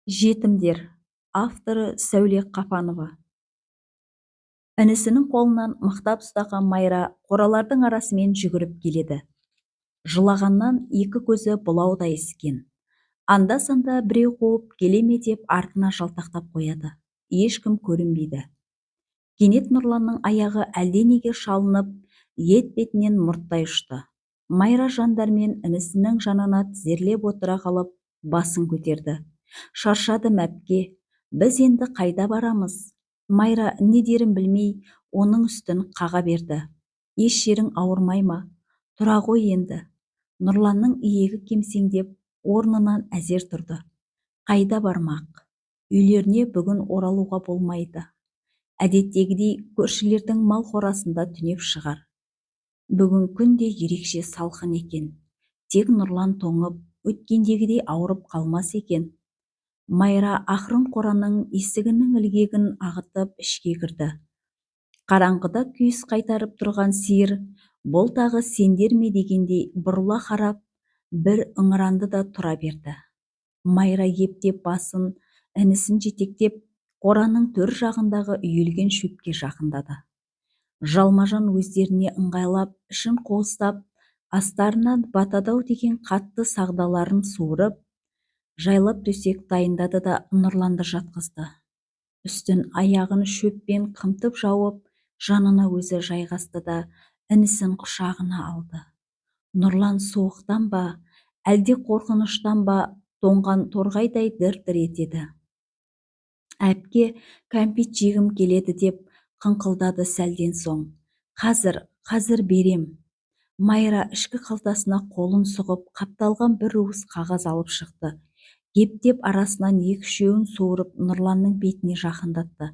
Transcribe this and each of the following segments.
Жетімдер. Авторы Сәуле Қапанова. Інісінің қолынан мықтап ұстаған Майра қоралардың арасымен жүгіріп келеді. Жылағаннан екі көзі бұлаудай іскен. Анда-санда біреу қуып келе ме деп артына жалтақтап қояды. Ешкім көрінбейді. Кенет Нұрланның аяғы әлденеге шалынып, етбетінен мұрттай ұшты. Майра жандармен інісінің жанына тізерлеп отыра қалып, басын көтерді. Шаршадым әпке, біз енді қайда барамыз? Майра не дерін білмей, оның үстін қаға берді. Еш жерің ауырмай ма? Тұра ғой енді. Нұрланның иегі кемсеңдеп, орнынан әзер тұрды. Қайда бармақ? Үйлеріне бүгін оралуға болмайды. Әдеттегідей көршілердің мал қорасында түнеп шығар. Бүгін күн де ерекше салқын екен. Тек Нұрлан тоңып, өткендегідей ауырып қалмас екен. Майра ақырын қораның есігінің ілгегін ағытып ішке кірді. Қараңғыда күйіс қайтарып тұрған сиыр, бұл тағы сендер ме дегендей бұрыла қарап, бір ыңыранды да тұра берді. Майра ептеп басын, інісін жетектеп, қораның төр жағындағы үйілген шөпке жақындады. Жалма-жан өздеріне ыңғайлап, ішін қуыстап, астарынан батадау деген қатты сағдаларын суырып, жайлап төсек дайындады да Нұрланды жатқызды. Үстін аяғын шөппен қымтып жауып, жанына өзі жайғасты да інісін құшағына алды. Нұрлан суықтан ба, әлде қорқыныштан ба тоңған торғайдай дір-дір етеді. Әпке, кәмпит жегім келеді деп қыңқылдады сәлден соң. Қазір берем. Майра ішкі қалтасына қолын сұғып, қапталған бір уыс қағаз алып шықты. Ептеп арасынан екі-үшеуін суырып Нұрланның бетіне жақындатты.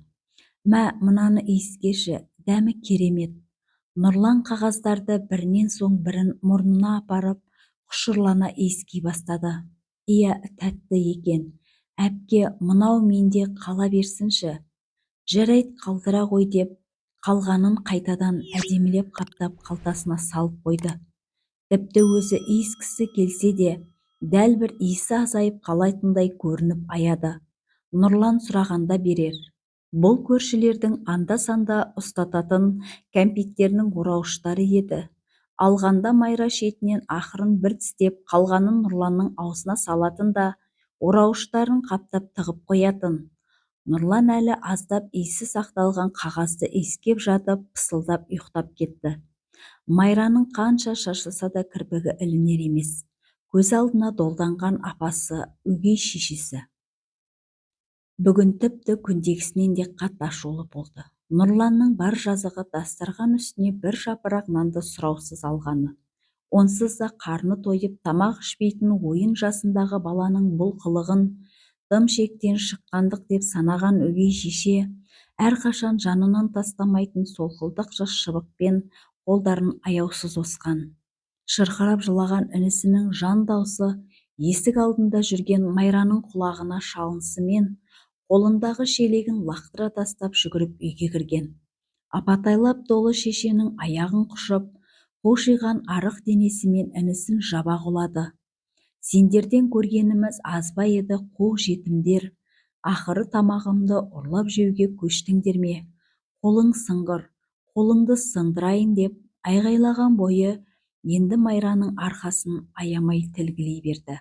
Мә, мынаны иіскеші, дәмі керемет. Нұрлан қағаздарды бірінен соң бірін мұрнына апарып, құшырлана иіскей бастады. Иә, тәтті екен. Әпке, мынау менде қала берсінші. Жарайды, қалдыра ғой деп, қалғанын қайтадан әдемілеп қаптап қалтасына салып қойды. Тіпті өзі иіскісі келсе де, дәл бір иісі азайып қалайтындай көрініп аяды. Нұрлан сұрағанда берер. Бұл көршілердің анда-санда ұстататын кәмпиттерінің орауыштары еді. Алғанда Майра шетінен ақырын бір тістеп, қалғанын Нұрланның аузына салатын да, орауыштарын қаптап тығып қоятын. Нұрлан әлі аздап иісі сақталған қағазды иіскеп жатып, пысылдап ұйықтап кетті. Майраның қанша шаршаса да кірпігі ілінер емес. Көз алдына долданған апасы, өгей шешесі. Бүгін тіпті күндегісінен де қатты ашулы болды. Нұрланның бар жазығы дастархан үстіне бір жапырақ нанды сұраусыз алғаны. Онсыз да қарны тойып, тамақ ішпейтін ойын жасындағы баланың бұл қылығын тым шектен шыққандық деп санаған өгей шеше әрқашан жанынан тастамайтын солқылдақ жас шыбықпен қолдарын аяусыз осқан. Шырқырап жылаған інісінің жан даусы есік алдында жүрген Майраның құлағына шалынысымен қолындағы шелегін лақтыра тастап жүгіріп үйге кірген. Апатайлап толы шешенің аяғын құшып, қушиған арық денесімен інісін жаба құлады. Сендерден көргеніміз аз ба еді, қу жетімдер, ақыры тамағымды ұрлап жеуге көштіңдер ме? Қолың сыңғыр, қолыңды сындырайын деп айғайлаған бойы енді Майраның арқасын аямай тілгілей берді.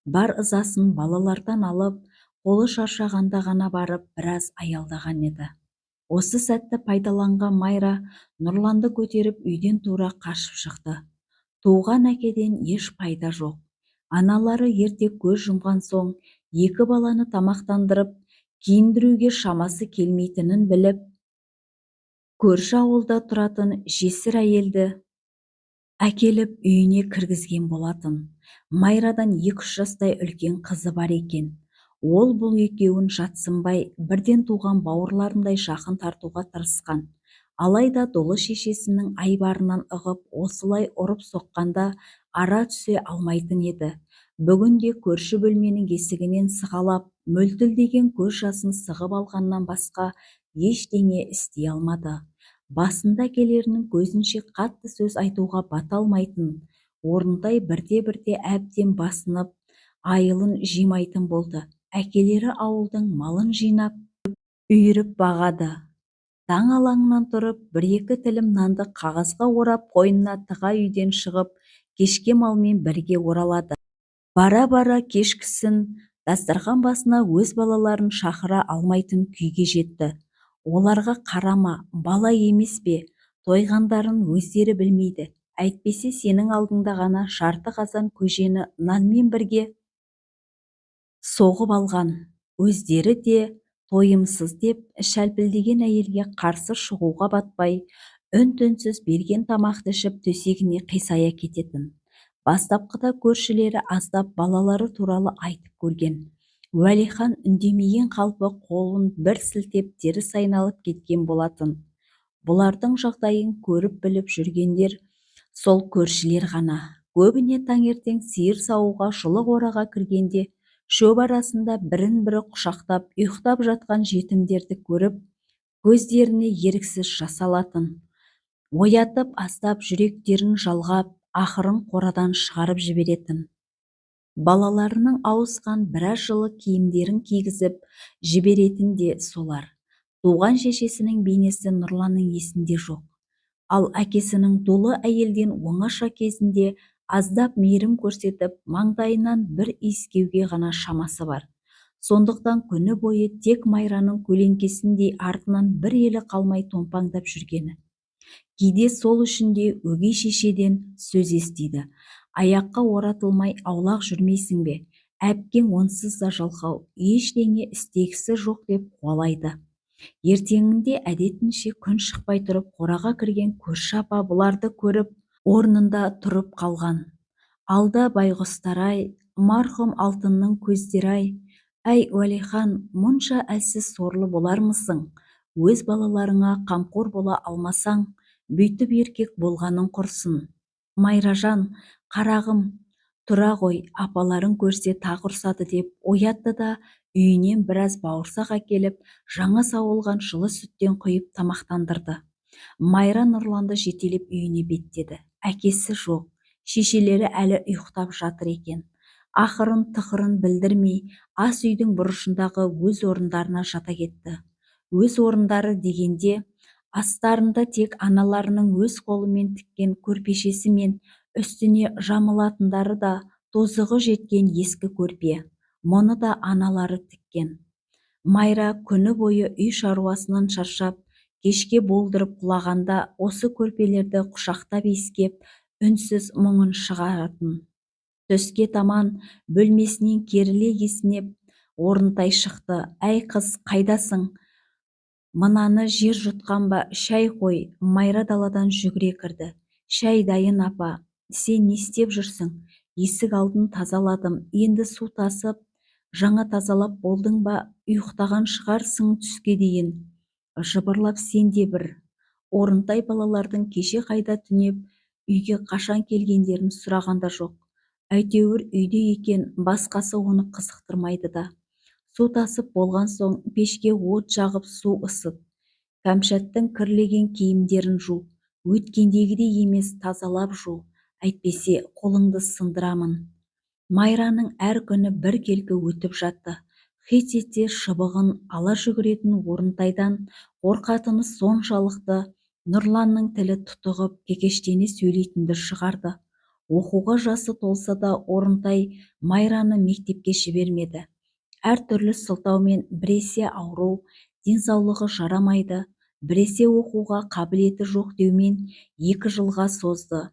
Бар ызасын балалардан алып, қолы шаршағанда ғана барып біраз аялдаған еді. Осы сәтті пайдаланған Майра Нұрланды көтеріп үйден тура қашып шықты. Туған әкеден еш пайда жоқ. Аналары ерте көз жұмған соң, екі баланы тамақтандырып, киіндіруге шамасы келмейтінін біліп, көрші ауылда тұратын жесір әйелді әкеліп үйіне кіргізген болатын. Майрадан 2-3 жастай үлкен қызы бар екен. Ол бұл екеуін жатсынбай, бірден туған бауырларындай жақын тартуға тырысқан. Алайда долы шешесінің айбарынан ығып, осылай ұрып соққанда ара түсе алмайтын еді. Бүгінде көрші бөлменің есігінен сығалап, мөлтілдеген көз жасын сығып алғаннан басқа ештеңе істей алмады. Басында келерінің көзінше қатты сөз айтуға бата алмайтын, орындай бірте-бірте әбден басынып, айылын жимайтын болды. әкелері ауылдың малын жинап үйіріп бағады. Таң алаңнан тұрып, бір-екі тілім нанды қағазға орап қойнына тыға үйден шығып, кешке малмен бірге оралады. Бара-бара кешкісін дастархан басына өз балаларын шақыра алмайтын күйге жетті. Оларға қарама, бала емес пе, тойғандарын өздері білмейді. Әйтпесе сенің алдыңда ғана жарты қазан көжені нанмен бірге соғып алған. Өздері де тойымсыз деп шәлпілдеген әйелге қарсы шығуға батпай, үн-түнсіз берген тамақты ішіп төсегіне қисая кететін. Бастапқыда көршілері аздап балалары туралы айтып көрген. Уәлихан үндемеген қалпы қолын бір сілтеп теріс айналып кеткен болатын. Бұлардың жағдайын көріп біліп жүргендер сол көршілер ғана. Көбіне таңертең сиыр саууға жылы қораға кіргенде шөп арасында бірін-бірі құшақтап ұйықтап жатқан жетімдерді көріп, көздеріне еріксіз жас алатын. Оятып аздап жүректерін жалғап, ақырын қорадан шығарып жіберетін. Балаларының ауысқан біраз жылы киімдерін кигізіп жіберетін де солар. Туған шешесінің бейнесі Нұрланның есінде жоқ. Ал әкесінің дулы әйелден оңаша кезінде аздап мейірім көрсетіп, маңдайынан бір иіскеуге ғана шамасы бар. Сондықтан күні бойы тек Майраның көлеңкесіндей артынан бір елі қалмай томпаңдап жүргені. Кейде сол үшін де өгей шешеден сөз естиді. Аяққа оратылмай аулақ жүрмейсің бе? Әпкең онсыз да жалқау, ештеңе істегісі жоқ деп қуалайды. Ертеңінде әдетінше күн шықпай тұрып қораға кірген көрші апа бұларды көріп орнында тұрып қалған. Алда байғұстар-ай, марқұм алтынның көздері-ай, әй Уәлихан, мұнша әлсіз сорлы болармысың? Өз балаларыңа қамқор бола алмасаң, бүйтіп еркек болғаның құрсын. Майражан, қарағым, тұра ғой, апаларың көрсе тағы ұрсады деп оятты да үйінен біраз бауырсақ әкеліп, жаңа сауылған жылы сүттен құйып тамақтандырды. Майра Нұрланды жетелеп үйіне беттеді. Әкесі жоқ, шешелері әлі ұйықтап жатыр екен. Ақырын тықырын білдірмей, ас үйдің бұрышындағы өз орындарына жата кетті. Өз орындары дегенде, астарында тек аналарының өз қолымен тіккен көрпешесі мен үстіне жамылатындары да тозығы жеткен ескі көрпе. Мұны да аналары тіккен. Майра күні бойы үй шаруасынан шаршап, кешке болдырып құлағанда осы көрпелерді құшақтап иіскеп, үнсіз мұңын шығаратын. Түске таман бөлмесінен керіле есінеп, Орынтай шықты. Әй қыз, қайдасың? Мынаны жер жұтқан ба, шәй қой. Майра даладан жүгіре кірді. Шәй дайын апа. Сен не істеп жүрсің? Есік алдын тазаладым. Енді су тасып, жаңа тазалап болдың ба? Ұйықтаған шығарсың түске дейін. Жыбырлап сен де бір. Орынтай балалардың кеше қайда түнеп, үйге қашан келгендерін сұрағанда жоқ. Әйтеуір үйде екен, басқасы оны қызықтырмайды да. Су тасып болған соң пешке от жағып су ысыт. Кәмшаттың кірлеген киімдерін жу. Өткендегідей емес, тазалап жу. Әйтпесе қолыңды сындырамын. Майраның әр күні бір келкі өтіп жатты. Хит етсе шыбығын ала жүгіретін Орынтайдан қорқатыны соншалықты Нұрланның тілі тұтығып, кекештене сөйлейтінді шығарды. Оқуға жасы толса да Орынтай Майраны мектепке жібермеді. Әртүрлі сылтаумен біресе ауру, денсаулығы жарамайды, біресе оқуға қабілеті жоқ деумен 2 жылға созды.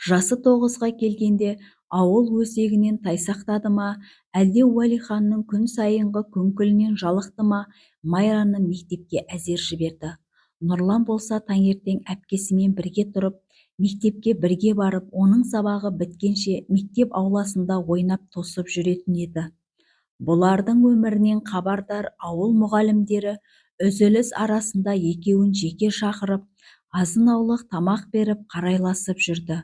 Жасы 9-ға келгенде ауыл өзегінен тайсақтады ма, әлде Уәлиханның күн сайынғы күңкілінен жалықты ма, Майраны мектепке әзер жіберді. Нұрлан болса таңертең әпкесімен бірге тұрып, мектепке бірге барып, оның сабағы біткенше мектеп ауласында ойнап тосып жүретін еді. Бұлардың өмірінен хабардар ауыл мұғалімдері үзіліс арасында екеуін жеке шақырып, азын-аулақ тамақ беріп қарайласып жүрді.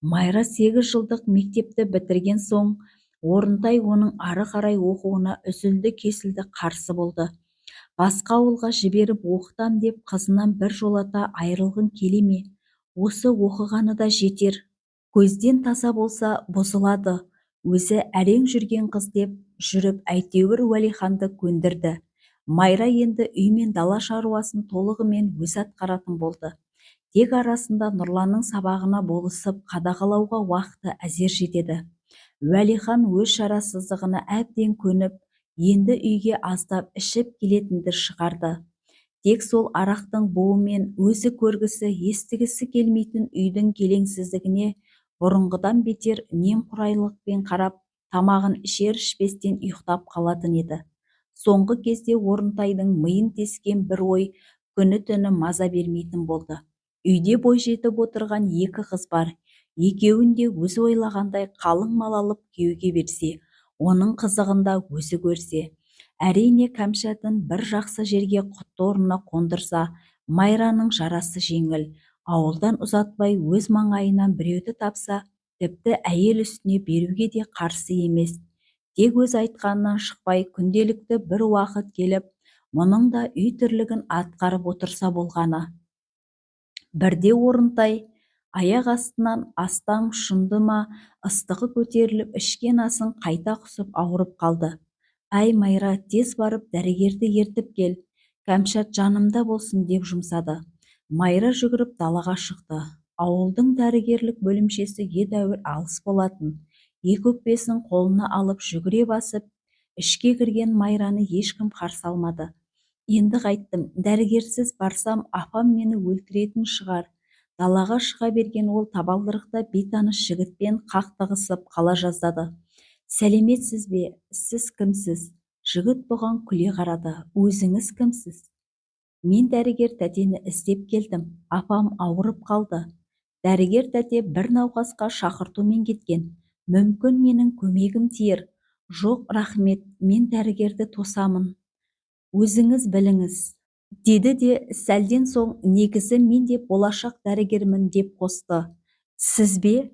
Майра 8 жылдық мектепті бітірген соң, Орынтай оның ары қарай оқуына үзілді-кесілді қарсы болды. Басқа ауылға жіберіп оқытам деп қызынан бір жолата айырылғың келе ме? Осы оқығаны да жетер. Көзден таса болса бұзылады. Өзі әрең жүрген қыз деп жүріп әйтеуір уәлиханды көндірді. Майра енді үй мен дала шаруасын толығымен өзі атқаратын болды. Тек арасында Нұрланның сабағына болысып қадағалауға уақыты әзер жетеді. Уәлихан өз шарасыздығына әбден көніп, енді үйге аздап ішіп келетінді шығарды. Тек сол арақтың буымен өзі көргісі, естігісі келмейтін үйдің келеңсіздігіне бұрынғыдан бетер немқұрайлықпен қарап, тамағын ішер-ішпестен ұйықтап қалатын еді. Соңғы кезде Орынтайдың миын тескен бір ой күні-түні маза бермейтін болды. Үйде бой жетіп отырған екі қыз бар. Екеуін де өзі ойлағандай қалың мал алып күйеуге берсе, оның қызығын да өзі көрсе. Әрине кәмшатын бір жақсы жерге құтты орнына қондырса, Майраның жарасы жеңіл. Ауылдан ұзатпай өз маңайынан біреуді тапса, тіпті әйел үстіне беруге де қарсы емес. Тек өз айтқанынан шықпай күнделікті бір уақыт келіп, мұның да үй тірлігін атқарып отырса болғаны. Бірде Орынтай аяқ астынан астан шынды ма, ыстығы көтеріліп, ішкен асын қайта құсып ауырып қалды. Әй Майра, тез барып дәрігерді ертіп кел, кәмшат жанымда болсын деп жұмсады. Майра жүгіріп далаға шықты. Ауылдың дәрігерлік бөлімшесі едәуір алыс болатын. Екі өкпесін қолына алып жүгіре басып, ішке кірген Майраны ешкім қарсы алмады. Енді қайттым, дәрігерсіз барсам, апам мені өлтіретін шығар. Далаға шыға берген ол табалдырықта бейтаныс жігітпен қақтығысып қала жаздады. Сәлеметсіз бе, сіз кімсіз? Жігіт бұған күле қарады. Өзіңіз кімсіз? Мен дәрігер тәтені іздеп келдім. Апам ауырып қалды. Дәрігер тәте бір науқасқа шақыртумен кеткен. Мүмкін менің көмегім тиер. Жоқ, рахмет, мен дәрігерді тосамын. Өзіңіз біліңіз, деді де сәлден соң негізі мен де болашақ дәрігермін деп қосты. Сіз бе?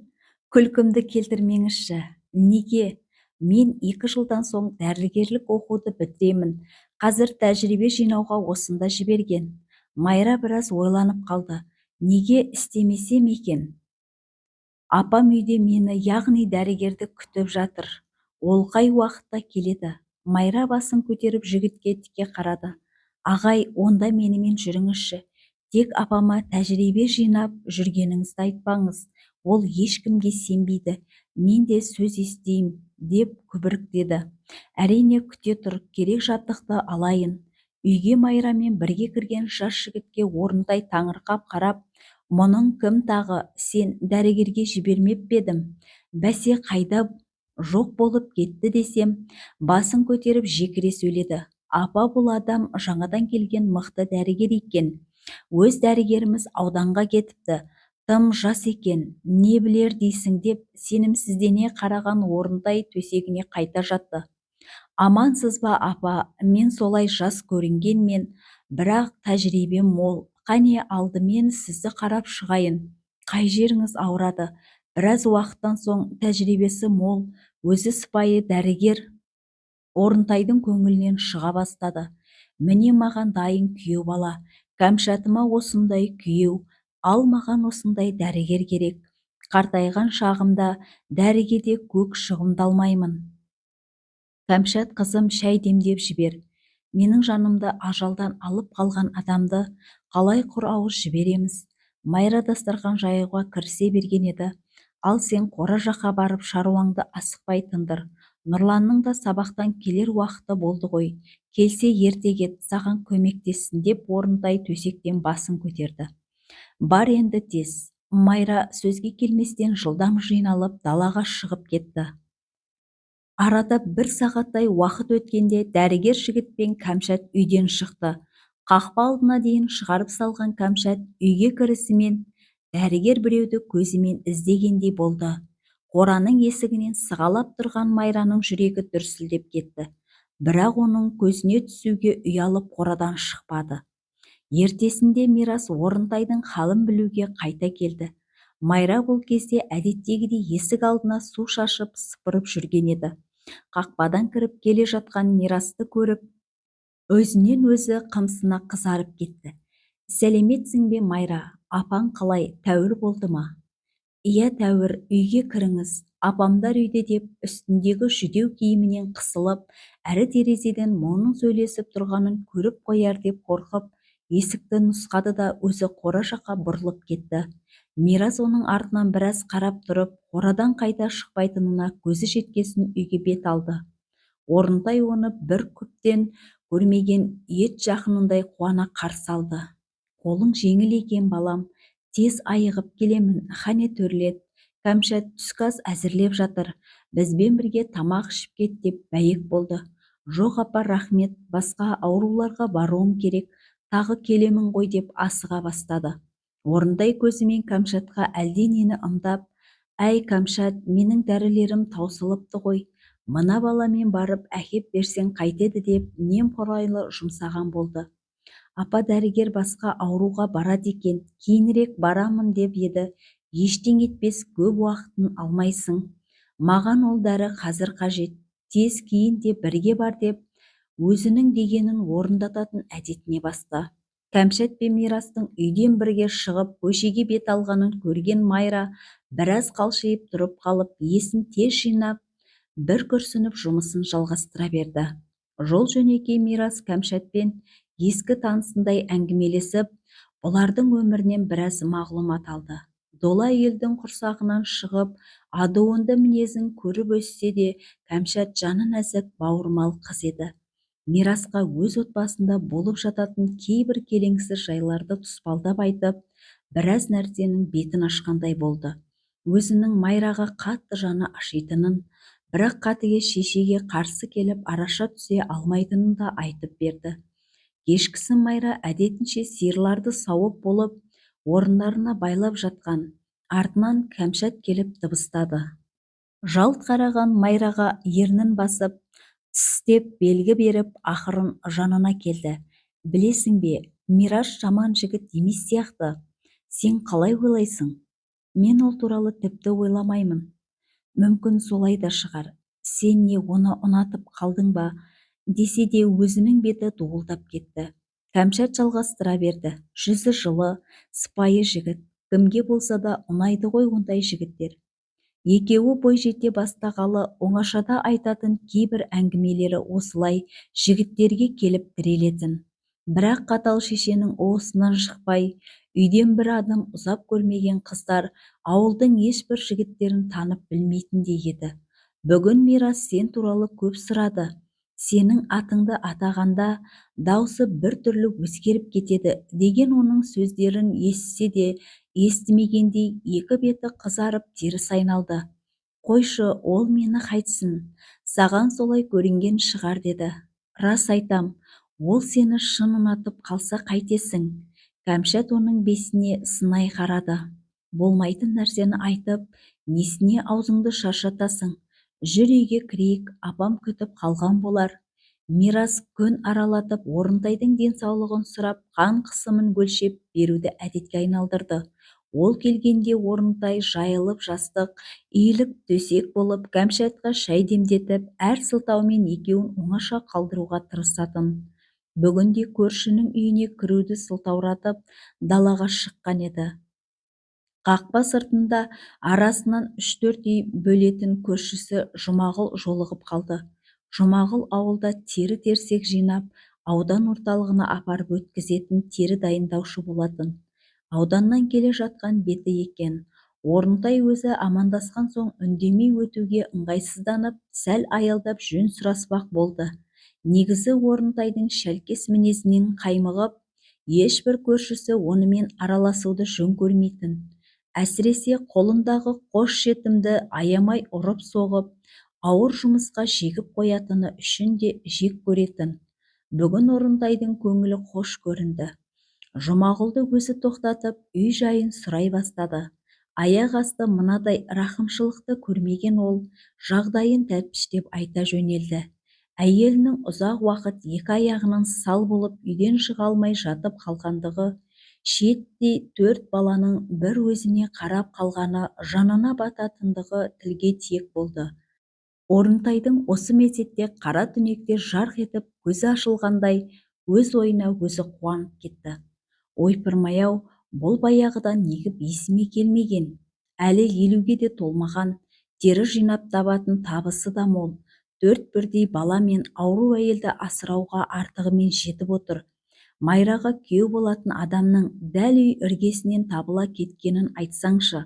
Күлкімді келтірмеңізші. Неге? Мен 2 жылдан соң дәрігерлік оқуды бітіремін. Қазір тәжірибе жинауға осында жіберген. Майра біраз ойланып қалды. Неге істемесем екен? Апам үйде мені, яғни дәрігерді күтіп жатыр. Ол қай уақытта келеді? Майра басын көтеріп жігітке тіке қарады. Ағай, онда менімен жүріңізші. Тек апама тәжірибе жинап жүргеніңізді айтпаңыз. Ол ешкімге сенбейді. Мен де сөз естеймін деп күбіріктеді. Әрине күте тұр, керек жабдықты алайын. Үйге Майрамен бірге кірген жас жігітке Орынтай таңырқап қарап, мұның кім тағы, сен дәрігерге жібермеп пе едім? Бәсе қайда жоқ болып кетті десем, басын көтеріп жекіре сөйледі. Апа, бұл адам жаңадан келген мықты дәрігер екен. Өз дәрігеріміз ауданға кетіпті. Тым жас екен, не білер дейсің деп сенімсіздене қараған Орынтай төсегіне қайта жатты. Амансыз ба апа, мен солай жас көрінгенмен, бірақ тәжірибем мол. Қане алдымен сізді қарап шығайын. Қай жеріңіз ауырады? Біраз уақыттан соң тәжірибесі мол, өзі сыпайы дәрігер Орынтайдың көңілінен шыға бастады. Міне маған дайын күйеу бала, кәмшатыма осындай күйеу, ал маған осындай дәрігер керек. Қартайған шағымда дәрігерде көк шығымдалмаймын. Кәмшат қызым, шәй демдеп жібер. Менің жанымды ажалдан алып қалған адамды қалай құр ауыз жібереміз? Майра дастархан жаюға кірісе берген еді. Ал сен қора жаққа барып шаруаңды асықпай тындыр. Нұрланның да сабақтан келер уақыты болды ғой. Келсе ерте кет, саған көмектессін деп Орынтай төсектен басын көтерді. Бар енді тез. Майра сөзге келместен жылдам жиналып далаға шығып кетті. Арада 1 сағаттай уақыт өткенде дәрігер жігіт пен кәмшат үйден шықты. Қақпа алдына дейін шығарып салған кәмшат үйге кірісімен дәрігер біреуді көзімен іздегендей болды. Қораның есігінен сығалап тұрған Майраның жүрегі дүрсілдеп кетті. Бірақ оның көзіне түсуге ұялып қорадан шықпады. Ертесінде Мирас Орынтайдың халін білуге қайта келді. Майра бұл кезде әдеттегідей есік алдына су шашып сыпырып жүрген еді. Қақпадан кіріп келе жатқан Мирасты көріп, өзінен өзі қымсына қызарып кетті. Сәлеметсің бе Майра, апаң қалай, тәуір болды ма? Иә тәуір, үйге кіріңіз. апамдар үйде деп үстіндегі жүдеу киімінен қысылып, әрі терезеден мұның сөйлесіп тұрғанын көріп қояр деп қорқып, есікті нұсқады да өзі қора жаққа бұрылып кетті. Мирас оның артынан біраз қарап тұрып, қорадан қайта шықпайтынына көзі жеткесін үйге бет алды. Орынтай оны бір көптен көрмеген ет жақынындай қуана қарсы алды. Қолың жеңіл екен балам, тез айығып келемін, қане төрлет. Кәмшат түскі ас әзірлеп жатыр, бізбен бірге тамақ ішіп кет деп бәйек болды. Жоқ апа, рахмет, басқа ауруларға баруым керек, тағы келемін ғой деп асыға бастады. Орынтай көзімен Кәмшатқа әлденені ымдап, әй Кәмшат, менің дәрілерім таусылыпты ғой, мына баламен барып әкеп берсең қайтеді деп немқұрайлы жұмсаған болды. Апа, дәрігер басқа ауруға барады екен, кейінірек барамын деп еді, ештеңе етпес, көп уақытын алмайсың. Маған ол дәрі қазір қажет, тез кейін де бірге бар деп, өзінің дегенін орындататын әдетіне басты. Кәмшат пен Мирастың үйден бірге шығып көшеге бет алғанын көрген Майра біраз қалшиып тұрып қалып, есін тез жинап, бір күрсініп жұмысын жалғастыра берді. Жол жөнекей Мирас Кәмшатпен ескі танысындай әңгімелесіп, бұлардың өмірінен біраз мағлұмат алды. Дола елдің құрсағынан шығып, адуынды мінезін көріп өссе де, Кәмшат жаны нәзік, бауырмал қыз еді. Мирасқа өз отбасында болып жататын кейбір келеңсіз жайларды тұспалдап айтып, біраз нәрсенің бетін ашқандай болды. Өзінің Майраға қатты жаны ашитынын, бірақ қатыгез шешеге қарсы келіп араша түсе алмайтынын да айтып берді. Кешкісін Майра әдетінше сиырларды сауып болып, орындарына байлап жатқан, артынан Кәмшат келіп дыбыстады. Жалт қараған Майраға ернін басып, тс деп белгі беріп, ақырын жанына келді. Білесің бе, Мирас жаман жігіт емес сияқты. Сен қалай ойлайсың? Мен ол туралы тіпті ойламаймын. Мүмкін солай да шығар. Сен не оны ұнатып қалдың ба? Десе де өзінің беті дуылдап кетті. Кәмшат жалғастыра берді. Жүзі жылы, сыпайы жігіт. Кімге болса да ұнайды ғой ондай жігіттер. Екеуі бой жете бастағалы оңашада айтатын кейбір әңгімелері осылай жігіттерге келіп тірелетін. Бірақ қатал шешенің уысынан шықпай, үйден бір адым ұзап көрмеген қыздар ауылдың ешбір жігіттерін танып білмейтіндей еді. Бүгін Мирас сен туралы көп сұрады. Сенің атыңды атағанда даусы бір түрлі өзгеріп кетеді деген оның сөздерін естісе де, естімегендей екі беті қызарып теріс айналды. Қойшы, ол мені қайтсын, саған солай көрінген шығар деді. Рас айтам, ол сені шын ұнатып қалса қайтесің? Кәмшат оның бесіне сынай қарады. Болмайтын нәрсені айтып, несіне аузыңды шаршатасың? Жүр үйге кірейік, апам күтіп қалған болар. Мирас күн аралатып Орынтайдың денсаулығын сұрап, қан қысымын өлшеп беруді әдетке айналдырды. Ол келгенде Орынтай жайылып жастық, иіліп төсек болып, Кәмшатқа шай демдетіп, әр сылтаумен екеуін оңаша қалдыруға тырысатын. Бүгінде көршінің үйіне кіруді сылтауратып, далаға шыққан еді. Қақпа сыртында арасынан 3-4 үй бөлетін көршісі Жұмағұл жолығып қалды. Жұмағұл ауылда тері-терсек жинап, аудан орталығына апарып өткізетін тері дайындаушы болатын. Ауданнан келе жатқан беті екен. Орынтай өзі амандасқан соң үндемей өтуге ыңғайсызданып, сәл аялдап жөн сұраспақ болды. Негізі Орынтайдың шәлкес мінезінен қаймығып, ешбір көршісі онымен араласуды жөн көрмейтін. Әсіресе қолындағы қос жетімді аямай ұрып соғып, ауыр жұмысқа жегіп қоятыны үшін де жек көретін. Бүгін Орынтайдың көңілі хош көрінді. Жұмағұлды өзі тоқтатып, үй жайын сұрай бастады. Аяқ асты мынадай рақымшылықты көрмеген ол, жағдайын тәптіштеп айта жөнелді. Әйелінің ұзақ уақыт екі аяғынан сал болып үйден шыға алмай жатып қалғандығы, шиеттей 4 баланың бір өзіне қарап қалғаны жанына бататындығы тілге тиек болды. Орынтайдың осы мезетте қара түнекте жарқ етіп көзі ашылғандай өз ойына өзі қуанып кетті. Ойпырмай-ау, бұл баяғыдан неғып есіме келмеген? Әлі 50-ге де толмаған, тері жинап табатын табысы да мол. Төрт бірдей бала мен ауру әйелді асырауға артығымен жетіп отыр. Майраға күйеу болатын адамның дәл үй іргесінен табыла кеткенін айтсаңшы.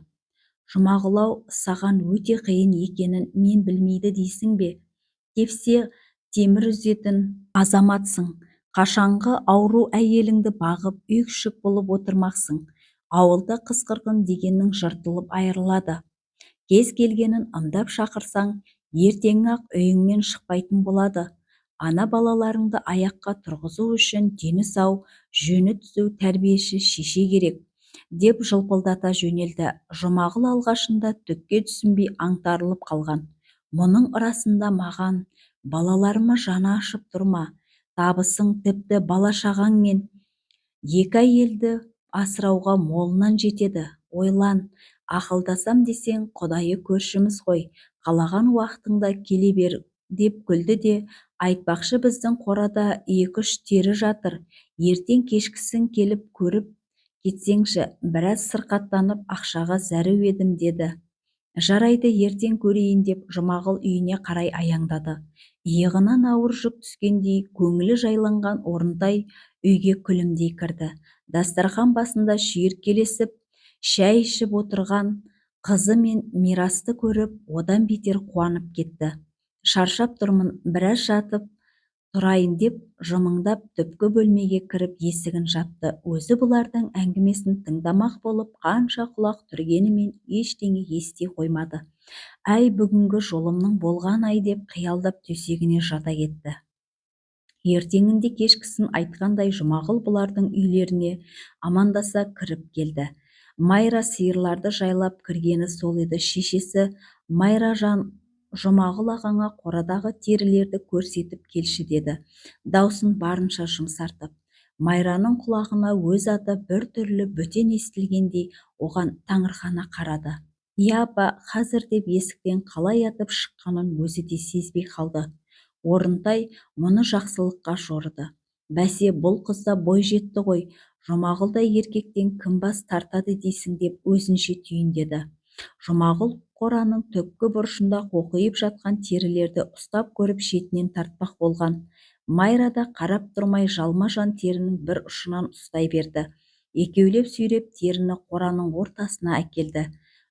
Жұмағұл-ау, саған өте қиын екенін мен білмейді дейсің бе? Тепсе темір үзетін азаматсың. Қашанғы ауру әйеліңді бағып үй күшік болып отырмақсың. Ауылда қысқырғын дегеннің жыртылып айырылады. Кез келгенін ымдап шақырсаң, ертең-ақ үйіңнен шықпайтын болады. Ана балаларыңды аяққа тұрғызу үшін дені сау, жөні түзу тәрбиеші шеше керек, деп жылпылдата жөнелді. Жұмағұл алғашында түкке түсінбей аңтарылып қалған. Мұның ырасында маған, балаларыма жаны ашып тұрма, табысың тіпті бала-шағаңмен екі әйелді асырауға молынан жетеді. Ойлан, ақылдасам десең, Құдайы көршіміз ғой, қалаған уақытыңда келе бер, деп күлді де, айтпақшы біздің қорада 2-3 тері жатыр. Ертең кешкісін келіп көріп кетсеңші, біраз сырқаттанып ақшаға зәру едім, деді. Жарайды, ертең көрейін, деп Жұмағұл үйіне қарай аяңдады. Иығынан ауыр жүк түскендей, көңілі жайланған Орынтай үйге күлімдей кірді. Дастархан басында шүйіркелесіп шәй ішіп отырған қызы мен Мирасты көріп, одан бетер қуанып кетті. Шаршап тұрмын, біраз жатып тұрайын, деп жымыңдап түпкі бөлмеге кіріп есігін жапты. Өзі бұлардың әңгімесін тыңдамақ болып қанша құлақ түргенімен ештеңе ести қоймады. Әй, бүгінгі жолымның болған ай, деп қиялдап төсегіне жата кетті. Ертеңінде кешкісін айтқандай Жұмағұл бұлардың үйлеріне амандаса кіріп келді. Майра сиырларды жайлап кіргені сол еді. Шешесі Майражан, Жұмағұл ағаңа қорадағы терілерді көрсетіп келші, деді, даусын барынша жұмсартып. Майраның құлағына өз аты бір түрлі бөтен естілгендей оған таңырқана қарады. Иә апа, қазір, деп есіктен қалай атып шыққанын өзі де сезбей қалды. Орынтай мұны жақсылыққа жорыды. Бәсе, бұл қызда бой жетті ғой, Жұмағұлдай еркектен кім бас тартады дейсің, деп өзінше түйіндеді. Жұмағұл қораның түпкі бұрышында қоқиып жатқан терілерді ұстап көріп шетінен тартпақ болған. Майра да қарап тұрмай жалма-жан терінің бір ұшынан ұстай берді. Екеулеп сүйреп теріні қораның ортасына әкелді.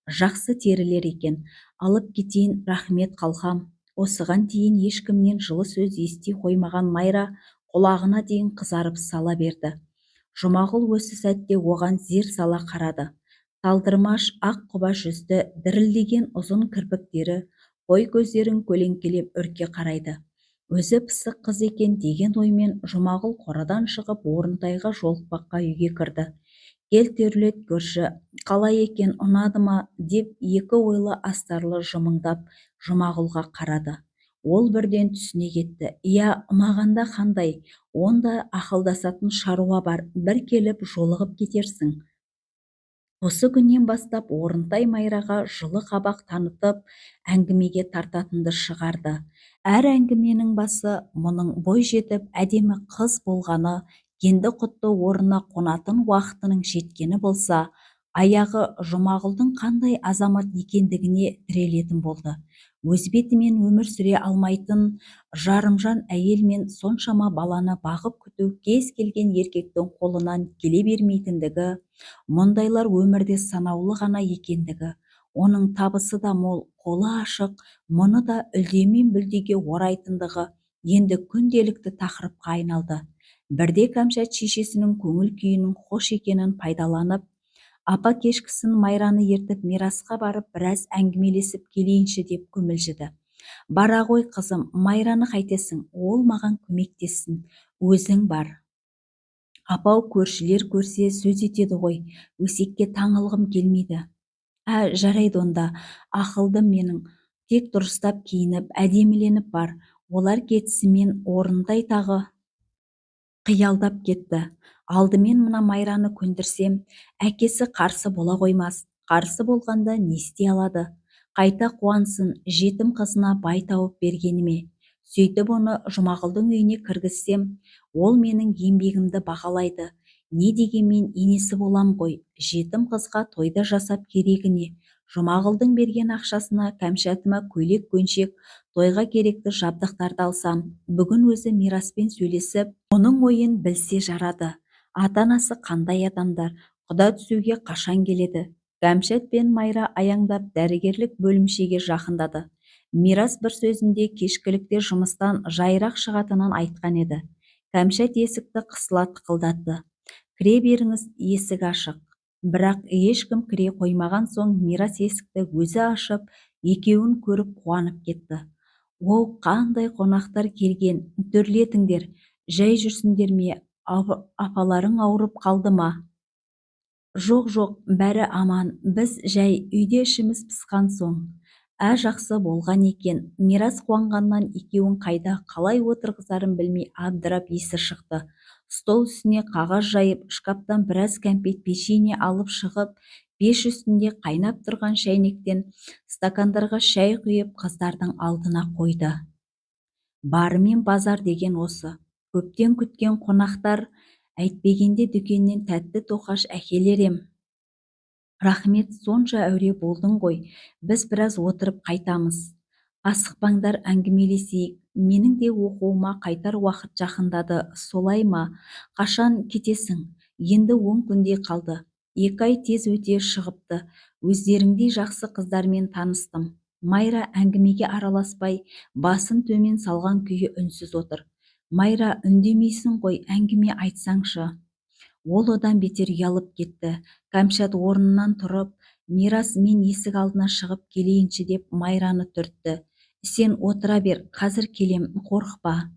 Жақсы терілер екен, алып кетейін, рахмет қалқам. Осыған дейін ешкімнен жылы сөз ести қоймаған Майра құлағына дейін қызарып сала берді. Жұмағұл осы сәтте оған зер сала қарады. Талдырмаш ақ құба жүзді, дірілдеген ұзын кірпіктері, қой көздерін көлеңкелеп үрке қарайды. Өзі пысық қыз екен деген оймен Жұмағұл қорадан шығып Орынтайға жолықпаққа үйге кірді. Кел төрлет көрші, қалай екен, ұнады ма, деп екі ойлы астарлы жымыңдап Жұмағұлға қарады. Ол бірден түсіне кетті. Иә, ұнағанда қандай, онда ақылдасатын шаруа бар, бір келіп жолығып кетерсің. Осы күннен бастап Орынтай Майраға жылы қабақ танытып, әңгімеге тартатынды шығарды. Әр әңгіменің басы мұның бой жетіп әдемі қыз болғаны, енді құтты орнына қонатын уақытының жеткені болса, аяғы Жұмағұлдың қандай азамат екендігіне тірелетін болды. Өз бетімен өмір сүре алмайтын жарымжан әйел мен соншама баланы бағып күту кез келген еркектің қолынан келе бермейтіндігі, мұндайлар өмірде санаулы ғана екендігі, оның табысы да мол, қолы ашық, мұны да үлдемен бүлдеге орайтындығы енді күнделікті тақырыпқа айналды. Бірде Кәмшат шешесінің көңіл күйінің хош екенін пайдаланып, апа кешкісін Майраны ертіп Мирасқа барып біраз әңгімелесіп келейінші, деп көмілжіді. Бара ғой қызым, Майраны қайтесің, ол маған көмектессін, өзің бар. Апау көршілер көрсе сөз етеді ғой, өсекке таңылғым келмейді. Жарайды онда, ақылдым менің, тек дұрыстап киініп, әдеміленіп бар. Олар кетісімен Орынтай тағы қиялдап кетті. Алдымен мына Майраны көндірсем, әкесі қарсы бола қоймас. Қарсы болғанда не істей алады? Қайта қуансын, жетім қызына бай тауып бергеніме. Сөйтіп оны Жұмағұлдың үйіне кіргізсем, ол менің еңбегімді бағалайды. Не дегенмен енесі болам ғой, жетім қызға тойда жасап керегіне. Жұмағұлдың берген ақшасына кәмшатыма көйлек көншек, тойға керекті жабдықтарды алсам, бүгін өзі мираспен сөйлесіп, оның ойын білсе жарады. Ата-анасы қандай адамдар, құда түсуге қашан келеді? Кәмшат пен Майра аяңдап дәрігерлік бөлімшеге жақындады. Мирас бір сөзінде кешкілікте жұмыстан жайырақ шығатынын айтқан еді. Кәмшат есікті қысыла тықылдатты. Кіре беріңіз, есік ашық. Бірақ ешкім кіре қоймаған соң Мирас есікті өзі ашып, екеуін көріп қуанып кетті. Оу, қандай қонақтар келген, төрлетіңдер, жай жүрсіңдер ме, апаларың ауырып қалды ма? Жоқ, жоқ, бәрі аман, біз жай үйде ішіміз пысқан соң. Жақсы болған екен. Мирас қуанғаннан екеуін қайда қалай отырғызарын білмей абдырап есі шықты. Стол үстіне қағаз жайып, шкаптан біраз кәмпит печенье алып шығып, пеш үстінде қайнап тұрған шәйнектен стакандарға шәй құйып қыздардың алдына қойды. Барымен базар деген осы. Көптен күткен қонақтар, әйтпегенде дүкеннен тәтті тоқаш әкелер ем. Рахмет, сонша әуре болдың ғой, біз біраз отырып қайтамыз. Асықпаңдар, әңгімелесейік. Менің де оқуыма қайтар уақыт жақындады, солай ма? Қашан кетесің? Енді 10 күндей қалды. 2 ай тез өте шығыпты. Өздеріңдей жақсы қыздармен таныстым. Майра әңгімеге араласпай, басын төмен салған күйі үнсіз отыр. Майра, үндемейсің ғой, әңгіме айтсаңшы. Ол одан бетер ұялып кетті. Кәмшат орнынан тұрып, Мирас, мен есік алдына шығып келейінші деп Майраны түртті. Сен отыра бер, қазір келем, қорықпа.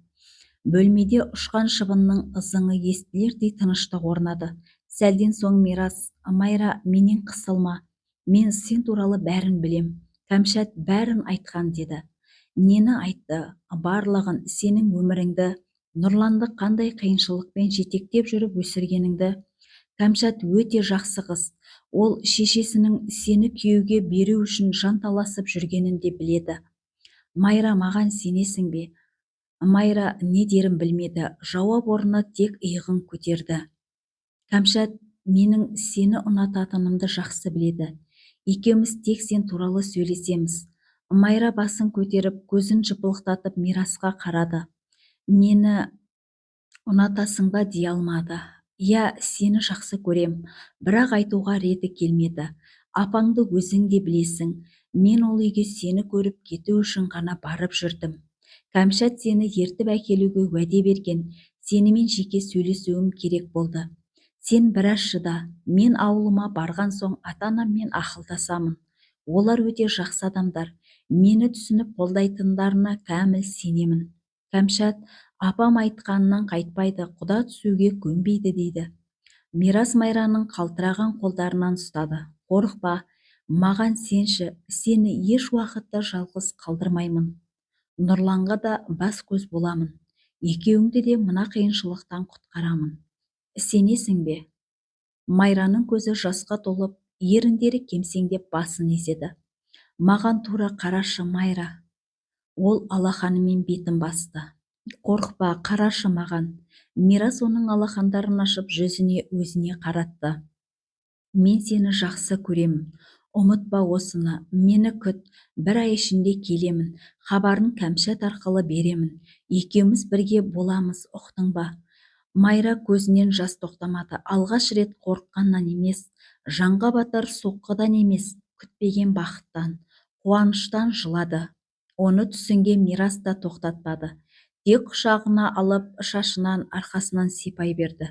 Бөлмеде ұшқан шыбынның ызыңы естілердей тыныштық орнады. Сәлден соң Мирас, Майра, менен қысылма. Мен сен туралы бәрін білем. Кәмшат бәрін айтқан деді. Нені айтты? Барлығын, сенің өміріңді, Нұрланды қандай қиыншылықпен жетектеп жүріп өсіргеніңді. Кәмшат өте жақсы қыз. Ол шешесінің сені күйеуге беру үшін жанталасып жүргенін де біледі. Майра, маған сенесің бе? Майра не дерін білмеді. Жауап орнына тек иығын көтерді. Кәмшат, менің сені ұнататынымды жақсы біледі. Екеуміз тек сен туралы сөйлесеміз. Майра басын көтеріп, көзін жыпылықтатып Мирасқа қарады. Мені ұнатасың ба дей алмады. Иә, сені жақсы көрем, бірақ айтуға реті келмеді. Апаңды өзің де білесің. Мен ол үйге сені көріп кету үшін ғана барып жүрдім. Кәмшат сені ертіп әкелуге уәде берген. Сенімен жеке сөйлесуім керек болды. Сен біраз шыда. Мен ауылыма барған соң ата-анаммен ақылдасамын. Олар өте жақсы адамдар. Мені түсініп қолдайтындарына кәміл сенемін. Кәмшат, апам айтқанынан қайтпайды, құда түсуге көнбейді дейді. Мирас Майраның қалтыраған қолдарынан ұстады. Қорықпа, маған сенші, сені еш уақытта жалғыз қалдырмаймын. Нұрланға да бас көз боламын. Екеуіңді де мына қиыншылықтан құтқарамын. Сенесің бе? Майраның көзі жасқа толып, еріндері кемсеңдеп басын изеді. Маған тура қарашы, Майра. Ол алақанымен бетін басты. Қорықпа, қарашы маған. Мирас оның алақандарын ашып жүзіне өзіне қаратты. Мен сені жақсы көремін. Ұмытпа осыны. Мені күт. Бір ай ішінде келемін. Хабарын Кәмшат арқылы беремін. Екеуміз бірге боламыз, ұқтың ба? Майра көзінен жас тоқтамады. Алғаш рет қорыққаннан емес, жанға батар соққыдан емес, күтпеген бақыттан, қуаныштан жылады. Оны түсінген Мирас та тоқтатпады. Тек құшағына алып, шашынан, арқасынан сипай берді.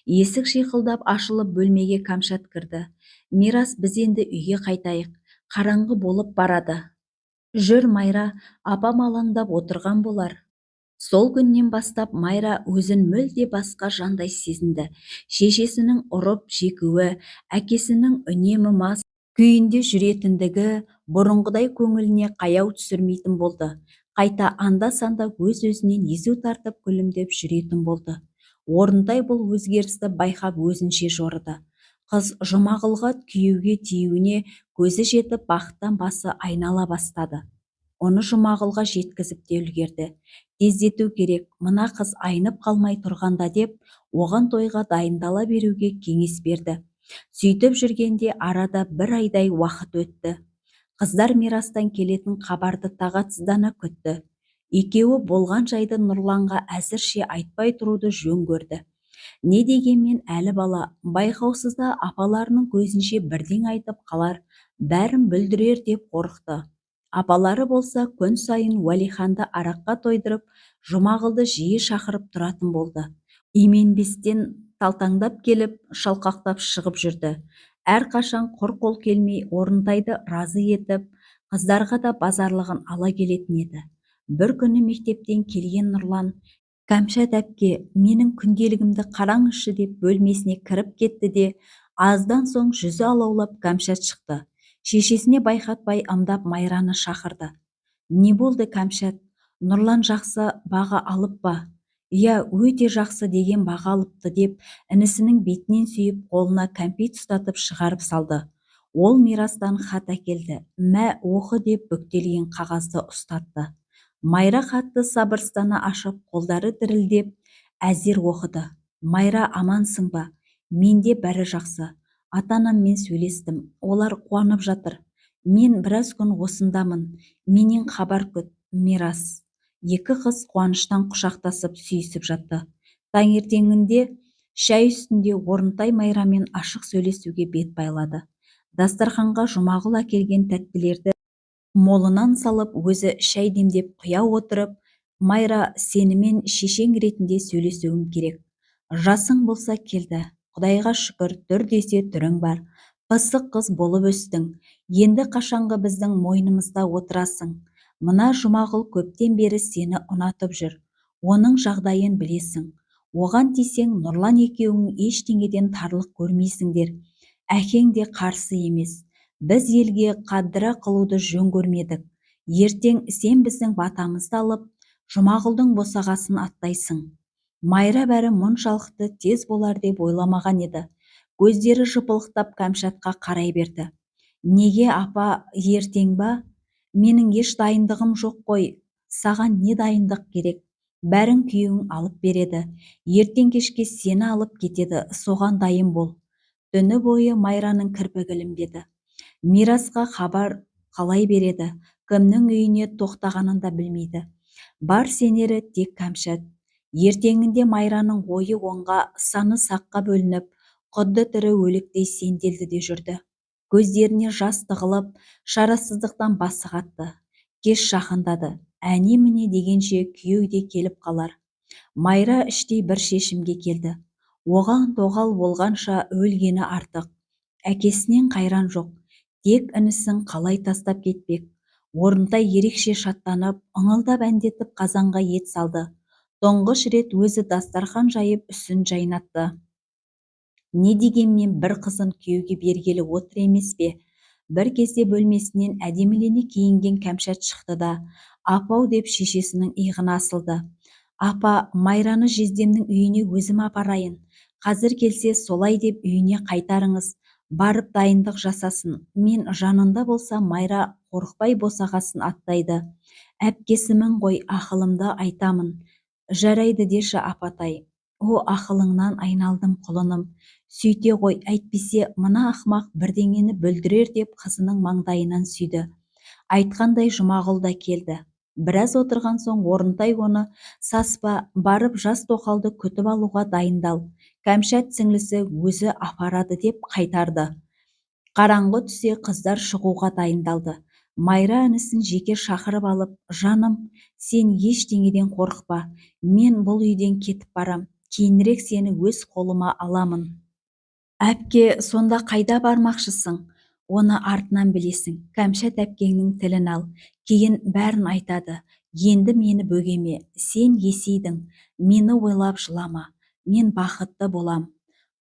Есік шиқылдап ашылып бөлмеге Кәмшат кірді. Мирас, біз енді үйге қайтайық. Қараңғы болып барады. Жүр, Майра, апам алаңдап отырған болар. Сол күннен бастап Майра өзін мүлде басқа жандай сезінді. Шешесінің ұрып жекуі, әкесінің үнемі мас күйінде жүретіндігі бұрынғыдай көңіліне қаяу түсірмейтін болды. Қайта анда-санда өз-өзінен езу тартып күлімдеп жүретін болды. Орынтай бұл өзгерісті байқап өзінше жорыды. Қыз Жұмағұлға күйеуге тиюіне көзі жетіп бақыттан басы айнала бастады. Оны Жұмағұлға жеткізіп те үлгерді. Тездету керек, мына қыз айнып қалмай тұрғанда деп, оған тойға дайындала беруге кеңес берді. Сөйтіп жүргенде арада бір айдай уақыт өтті. Қыздар мирастан келетін хабарды тағатсыздана күтті. Екеуі болған жайды Нұрланға әзірше айтпай тұруды жөн көрді. Не дегенмен әлі бала, байқаусызда апаларының көзінше бірден айтып қалар, бәрін бүлдірер деп қорықты. Апалары болса күн сайын Уәлиханды араққа тойдырып, Жұмағұлды жиі шақырып тұратын болды. Именбестен талтаңдап келіп, шалқақтап шығып жүрді. Әрқашан құр қол келмей, Орынтайды разы етіп, қыздарға да базарлығын ала келетін еді. Бір күні мектептен келген Нұрлан, «Кәмшат әпке, менің күнделігімді қараңызшы» деп бөлмесіне кіріп кетті де, аздан соң жүзі алаулап Кәмшат шықты. Шешесіне байқатпай ымдап Майраны шақырды. «Не болды, Кәмшат? Нұрлан жақсы баға алып па?» «Иә, өте жақсы деген баға алыпты» деп інісінің бетінен сүйіп, қолына кәмпит ұстатып шығарып салды. Ол мирастан хат әкелді. «Мә, оқы» деп бүктелген қағазды ұстатты. Майра хатты сабырсыздана ашып, қолдары дірілдеп, әзер оқыды. «Майра, амансың ба? Менде бәрі жақсы. Ата-анаммен сөйлестім. Олар қуанып жатыр. Мен біраз күн осындамын. Менен хабар күт. Мирас». Екі қыз қуаныштан құшақтасып сүйісіп жатты. Таңертеңінде шәй үстінде Орынтай Майрамен ашық сөйлесуге бет байлады. Дастарханға Жұмағұл әкелген тәттілерді молынан салып, өзі шәй демдеп құя отырып, «Майра, сенімен шешең ретінде сөйлесуім керек. Жасың болса келді. Құдайға шүкір, түр десе түрің бар. Пысық қыз болып өстің. Енді қашанғы біздің мойнымызда отырасың. Мына Жұмағұл көптен бері сені ұнатып жүр. Оның жағдайын білесің. Оған тисең, Нұрлан екеуің ештеңеден тарлық көрмейсіңдер. Әкең де қарсы емес. Біз елге қаддыра қылуды жөн көрмедік. Ертең сен біздің батамызды алып, Жұмағұлдың босағасын аттайсың». Майра бәрі мұншалықты тез болар деп ойламаған еді. Көздері жыпылықтап Кәмшатқа қарай берді. «Неге апа, ертең ба? Менің еш дайындығым жоқ қой. Саған не дайындық керек? Бәрін күйеуің алып береді. Ертең кешке сені алып кетеді, соған дайын бол». Түні бойы Майраның кірпігі ілінбеді. Мирасқа хабар қалай береді, кімнің үйіне тоқтағанын да білмейді. Бар сенері тек Кәмшат. Ертеңінде Майраның ойы оңға, саны саққа бөлініп, құдды тірі өліктей сенделді де жүрді. Көздеріне жас тығылып, шарасыздықтан басы қатты. Кеш жақындады. Әне-міне дегенше күйеу де келіп қалар. Майра іштей бір шешімге келді. Оған тоғал болғанша өлгені артық. Әкесінен қайран жоқ. Тек інісін қалай тастап кетпек. Орынтай ерекше шаттанып, ыңылдап әндетіп қазанға ет салды. Тұңғыш рет өзі дастархан жайып үсін жайнатты. Не дегенмен бір қызын күйеуге бергелі отыр емес пе? Бір кезде бөлмесінен әдемілене киінген Кәмшат шықты да, «Апау» деп шешесінің иығына асылды. «Апа, Майраны жездемнің үйіне өзім апарайын. Қазір келсе солай деп үйіне қайтарыңыз. Барып дайындық жасасын. Мен жанында болса, Майра қорықпай босағасын аттайды. Әпкесімін ғой, ақылымды айтамын. Жарайды деші апатай». «О, ақылыңнан айналдым құлыным. Сүйте ғой, әйтпесе мына ақымақ бірдеңені бүлдірер» деп қызының маңдайынан сүйді. Айтқандай Жұмағұл да келді. Біраз отырған соң Орынтай оны «Саспа, барып жас тоқалды күтіп алуға дайындал. Кәмшат сіңлісі өзі апарады» деп қайтарды. Қараңғы түсе қыздар шығуға дайындалды. Майра інісін жеке шақырып алып, «Жаным, сен ештеңеден қорықпа. Мен бұл үйден кетіп барам. Кейінірек сені өз қолыма аламын». «Әпке, сонда қайда бармақшысың? Оны артынан білесің. Кәмшат әпкеңнің тілін ал. Кейін бәрін айтады. Енді мені бөгеме. Сен есейдің. Мені ойлап жылама. Мен бақытты болам».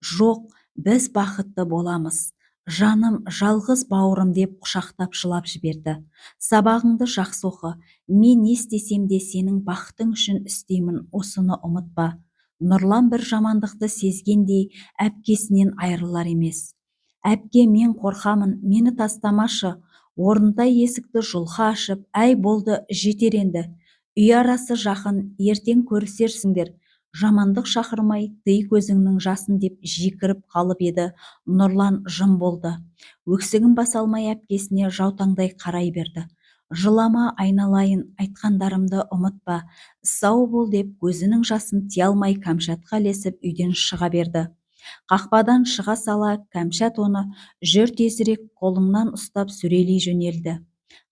«Жоқ, біз бақытты боламыз. Жаным, жалғыз бауырым» деп құшақтап жылап жіберді. «Сабағыңды жақсы оқы. Мен не істесем де сенің бақытың үшін істеймін, осыны ұмытпа». Нұрлан бір жамандықты сезгендей әпкесінен айырылар емес. «Әпке, мен қорқамын, мені тастамашы». Орынтай есікті жұлқа ашып, «Әй, болды, жетер енді. Үй арасы жақын, ертең көрісерсіңдер. жамандық шақырмай тый көзіңнің жасын деп жекіріп қалып еді. Нұрлан жым болды. Өксігін баса алмай әпкесіне жаутаңдай қарай берді. Жылама айналайын, айтқандарымды ұмытпа, сау бол деп көзінің жасын тия алмай Кәмшатқа ілесіп үйден шыға берді. Қақпадан шыға сала Кәмшат оны жүр тезірек қолыңнан ұстап сүрелей жөнелді.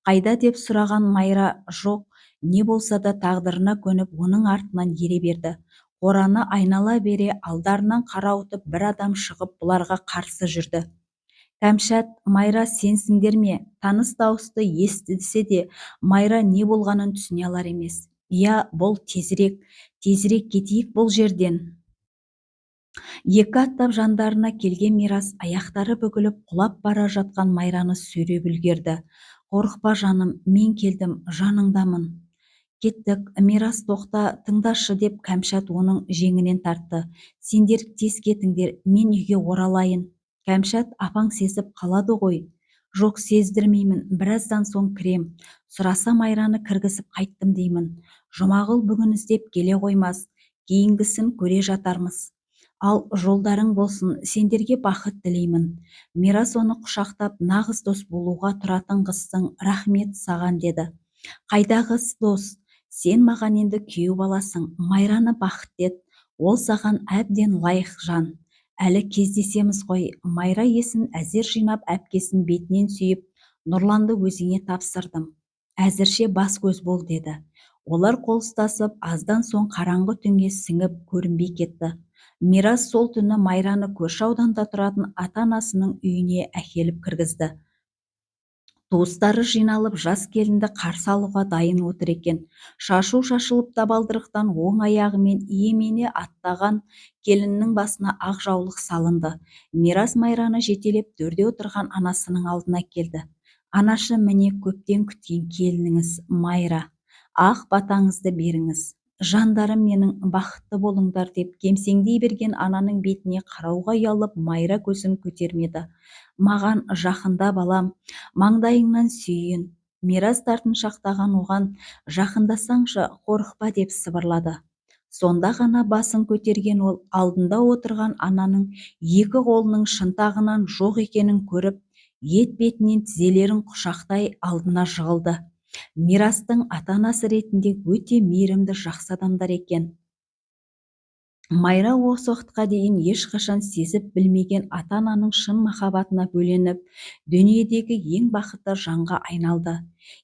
Қайда деп сұраған Майра жоқ, не болса да тағдырына көніп оның артынан ере берді. Қораны айнала бере алдарынан қарауытып бір адам шығып бұларға қарсы жүрді. Кәмшат, Майра сенсіңдер ме? Таныс дауысты естісе де Майра не болғанын түсіне алар емес. Иә, бұл тезірек кетейік бұл жерден. Екі аттап жандарына келген Мирас аяқтары бүгіліп құлап бара жатқан Майраны сүйреп үлгерді. Қорықпа жаным, мен келдім, жаныңдамын. Кеттік, Мирас тоқта, тыңдашы деп Кәмшат оның жеңінен тартты. Сендер тез кетіңдер, мен үйге оралайын. Кәмшат, апаң сезіп қалады ғой. Жоқ, сездірмеймін, біраздан соң кірем. Сұраса Майраны кіргізіп қайттым деймін. Жұмағұл бүгін іздеп келе қоймас, кейінгісін көре жатармыз. Ал жолдарың болсын, сендерге бақыт тілеймін. Мирас оны құшақтап, нағыз дос болуға тұратын қызсың, рахмет саған деді. Қайдағы дос? Сен маған енді күйеу баласың, Майраны бақыт ет, ол саған әбден лайық жан. Әлі кездесеміз ғой. Майра есін әзер жинап әпкесін бетінен сүйіп, Нұрланды өзіңе тапсырдым. Әзірше бас көз бол деді. Олар қол ұстасып, аздан соң қараңғы түнге сіңіп көрінбей кетті. Мирас сол түні Майраны көрші ауданда тұратын ата-анасының үйіне әкеліп кіргізді. Туыстары жиналып жас келінді қарсы алуға дайын отыр екен. Шашу шашылып табалдырықтан оң аяғымен иемене аттаған келіннің басына ақ жаулық салынды. Мирас Майраны жетелеп төрде отырған анасының алдына келді. Анашы, міне көптен күткен келініңіз Майра. Ақ батаңызды беріңіз. Жандарым менің, бақытты болыңдар деп кемсеңдей берген ананың бетіне қарауға ұялып Майра көзін көтермеді. Маған жақында балам, маңдайыңнан сүйейін. Мирас тартыншақтаған оған, жақындасаңшы, қорықпа деп сыбырлады. Сонда ғана басын көтерген ол алдында отырған ананың екі қолының шынтағынан жоқ екенін көріп, ет бетінен тізелерін құшақтай алдына жығылды. Мирастың ата-анасы ретінде өте мейірімді жақсы адамдар екен. Майра осы уақытқа дейін ешқашан сезіп білмеген ата-ананың шын махаббатына бөленіп, дүниедегі ең бақытты жанға айналды.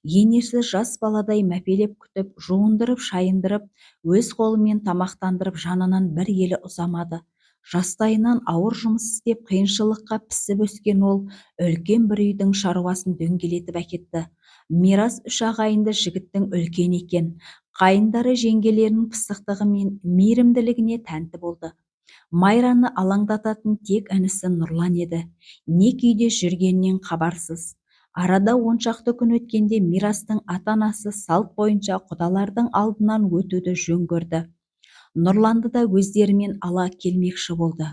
Енесі жас баладай мәпелеп күтіп, жуындырып, шайындырып, өз қолымен тамақтандырып, жанынан бір елі ұзамады. Жастайынан ауыр жұмыс істеп, қиыншылыққа пісіп өскен ол үлкен бір үйдің шаруасын дөңгелетіп әкетті. Мирас үш ағайынды жігіттің үлкен екен. Қайындары жеңгелерінің пысықтығы мен мейірімділігіне тәнті болды. Майраны алаңдататын тек інісі Нұрлан еді. Не күйде жүргенінен хабарсыз. Арада 10 шақты күн өткенде Мирастың ата-анасы салт бойынша құдалардың алдынан өтуді жөн көрді. Нұрланды да өздерімен ала келмекші болды.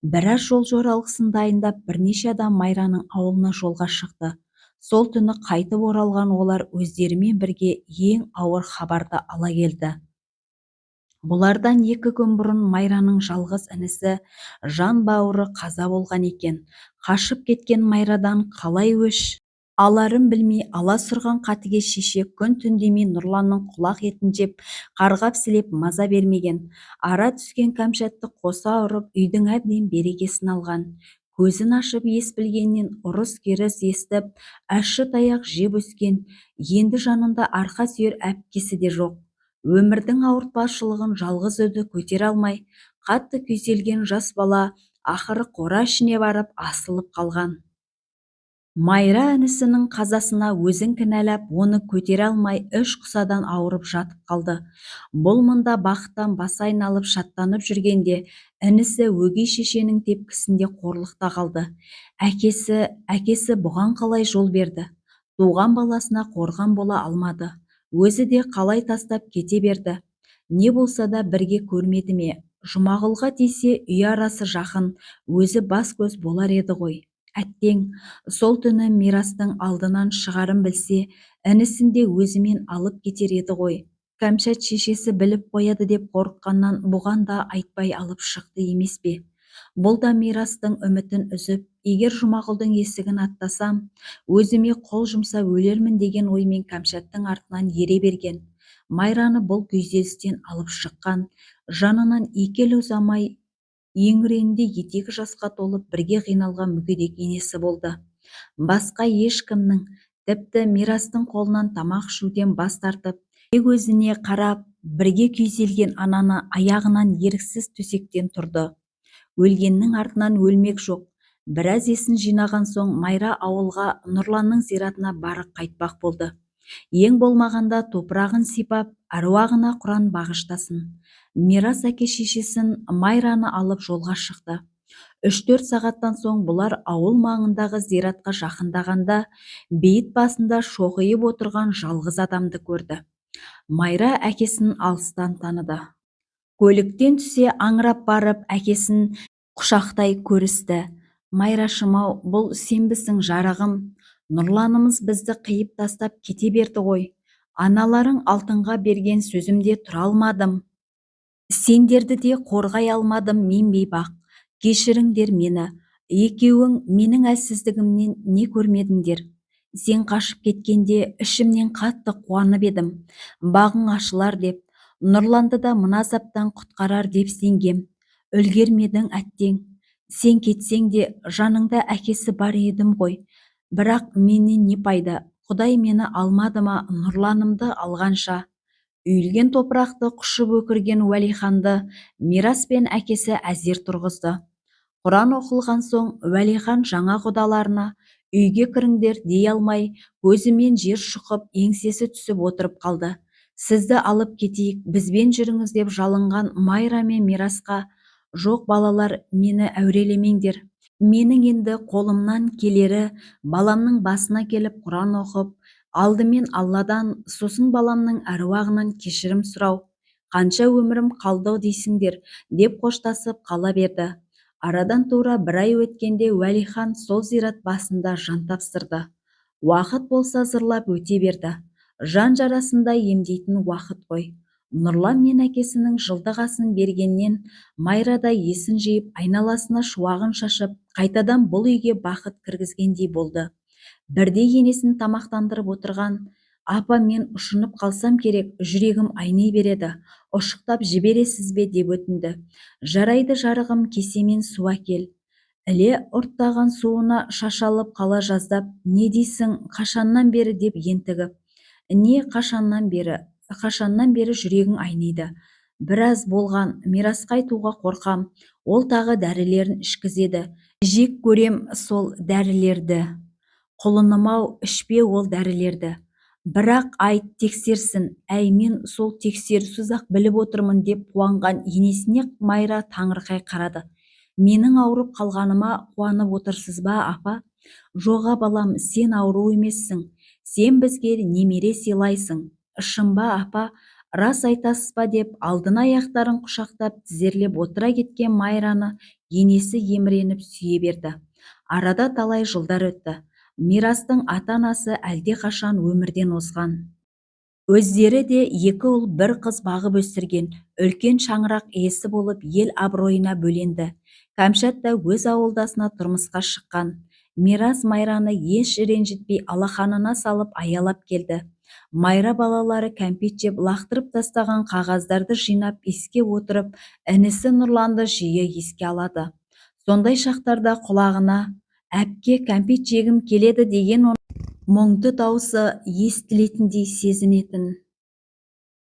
Біраз жол жоралғысын дайындап, бірнеше адам Майраның ауылына жолға шықты. Сол түні қайтып оралған олар өздерімен бірге ең ауыр хабарды ала келді. Бұлардан 2 күн бұрын Майраның жалғыз інісі, жан бауыры қаза болған екен. Қашып кеткен Майрадан қалай өш аларын білмей аласұрған қатыгез шеше күн түн демей Нұрланның құлақ етін жеп, қарғап-сілеп маза бермеген. Ара түскен Кәмшатты қоса ұрып, үйдің әбден берекесін алған. Көзін ашып ес білгеннен ұрыс-керіс естіп, ащы таяқ жеп өскен, енді жанында арқа сүйер әпкесі де жоқ. Өмірдің ауыртпашылығын жалғыз өзі көтере алмай, қатты күйзелген жас бала ақыры қора ішіне барып асылып қалған. Майра інісінің қазасына өзін кінәлап, оны көтере алмай үш құсадан ауырып жатып қалды. Бұл мында бақыттан басы айналып шаттанып жүргенде, інісі өгей шешенің тепкісінде қорлықта қалды. Әкесі бұған қалай жол берді? Туған баласына қорған бола алмады. Өзі де қалай тастап кете берді. Не болса да бірге көрмеді ме? Жұмағұлға тисе үй арасы жақын, өзі бас көз болар еді ғой. Әттең, сол түні Мирастың алдынан шығарын білсе, інісін де өзімен алып кетер еді ғой. Кәмшат шешесі біліп қояды деп қорыққаннан бұған да айтпай алып шықты емес пе? Бұл да мирастың үмітін үзіп, егер Жұмағұлдың есігін аттасам, өзіме қол жұмсап өлермін деген оймен Кәмшаттың артынан ере берген. Майраны бұл күйзелістен алып шыққан, жанынан 2 ел ұзамай еңіреңде етегі жасқа толып бірге қиналған мүгедек енесі болды. Басқа ешкімнің, тіпті мирастың қолынан тамақ ішуден бас тартып, тек өзіне қарап, бірге күйзелген ананы аяғынан еріксіз төсектен тұрды. Өлгеннің артынан өлмек жоқ. Біраз есін жинаған соң Майра ауылға Нұрланның зиратына барып қайтпақ болды. Ең болмағанда топырағын сипап, әруағына Құран бағыштасын. Мирас әке-шешесін Майраны алып жолға шықты. 3-4 сағаттан соң бұлар ауыл маңындағы зиратқа жақындағанда, бейіт басында шоқиып отырған жалғыз адамды көрді. Майра әкесін алыстан таныды. Көліктен түсе аңырап барып, әкесін құшақтай көрісті. Майрашым-ау, бұл сенбісің жарығым? Нұрланымыз бізді қиып тастап кете берді ғой. Аналарың алтынға берген сөзімде тұра алмадым. Сендерді де қорғай алмадым мен бейбақ. Кешіріңдер мені. Екеуің менің әлсіздігімнен не көрмедіңдер? Сен қашып кеткенде ішімнен қатты қуанып едім. Бағың ашылар деп, Нұрланды да мына азаптан құтқарар деп сенгем. Үлгермедің әттең. Сен кетсең де жаныңда әкесі бар едім ғой. Бірақ менен не пайда? Құдай мені алмады ма Нұрланымды алғанша? Үйілген топырақты құшып өкірген Уәлиханды Мирас пен әкесі әзер тұрғызды. Құран оқылған соң Уәлихан жаңа құдаларына үйге кіріңдер дей алмай, көзімен жер шұқып, еңсесі түсіп отырып қалды. Сізді алып кетейік, бізбен жүріңіз деп жалынған Майра мен Мирасқа, жоқ балалар, мені әурелемеңдер. Менің енді қолымнан келері баламның басына келіп Құран оқып, алдымен Алладан, сосын баламның әруағынан кешірім сұрау. Қанша өмірім қалды дейсіңдер, деп қоштасып қала берді. Арадан тура 1 ай өткенде Уәлихан сол зират басында жан тапсырды. Уақыт болса зырлап өте берді. Жан жарасында емдейтін уақыт қой. Нұрлан мен әкесінің жылдық асын бергеннен Майра да есін жиып, айналасына шуағын шашып, қайтадан бұл үйге бақыт кіргізгендей болды. Бірде енесін тамақтандырып отырған, апа мен ұшынып қалсам керек, жүрегім айнай береді, ұшықтап жібересіз бе деп өтінді. Жарайды жарығым, кесемен су әкел. Іле ұрттаған суына шашалып қала жаздап, не дейсің, қашаннан бері деп ентігіп. Не қашаннан бері жүрегің айниды. Біраз болған, Мирасқа айтуға қорқам, ол тағы дәрілерін ішкізеді. Жек көрем сол дәрілерді. Құлыным-ау, ішпе ол дәрілерді. Бірақ айт, тексерсін. Әй, мен сол тексерусіз-ақ біліп отырмын деп қуанған енесіне Майра таңырқай қарады. Менің ауырып қалғаныма қуанып отырсыз ба, апа? Жоға балам, сен ауру емессің. Сен бізге немере сыйлайсың. Шын ба, апа? Рас айтасыз ба деп алдын аяқтарын құшақтап тізерлеп отыра кеткен Майраны енесі еміреніп сүйе берді. Арада талай жылдар өтті. Мирастың ата-анасы әлде қашан өмірден озған. Өздері де 2 ұл 1 қыз бағып өсірген, үлкен шаңырақ иесі болып ел абыройына бөленді. Кәмшат та өз ауылдасына тұрмысқа шыққан. Мирас Майраны еш ренжітпей алақанына салып аялап келді. Майра балалары кәмпит жеп лақтырып тастаған қағаздарды жинап еске отырып, інісі Нұрланды жиі еске алады. Сондай шақтарда құлағына әпке кәмпит жегім келеді деген мұңды даусы естілетіндей сезінетін.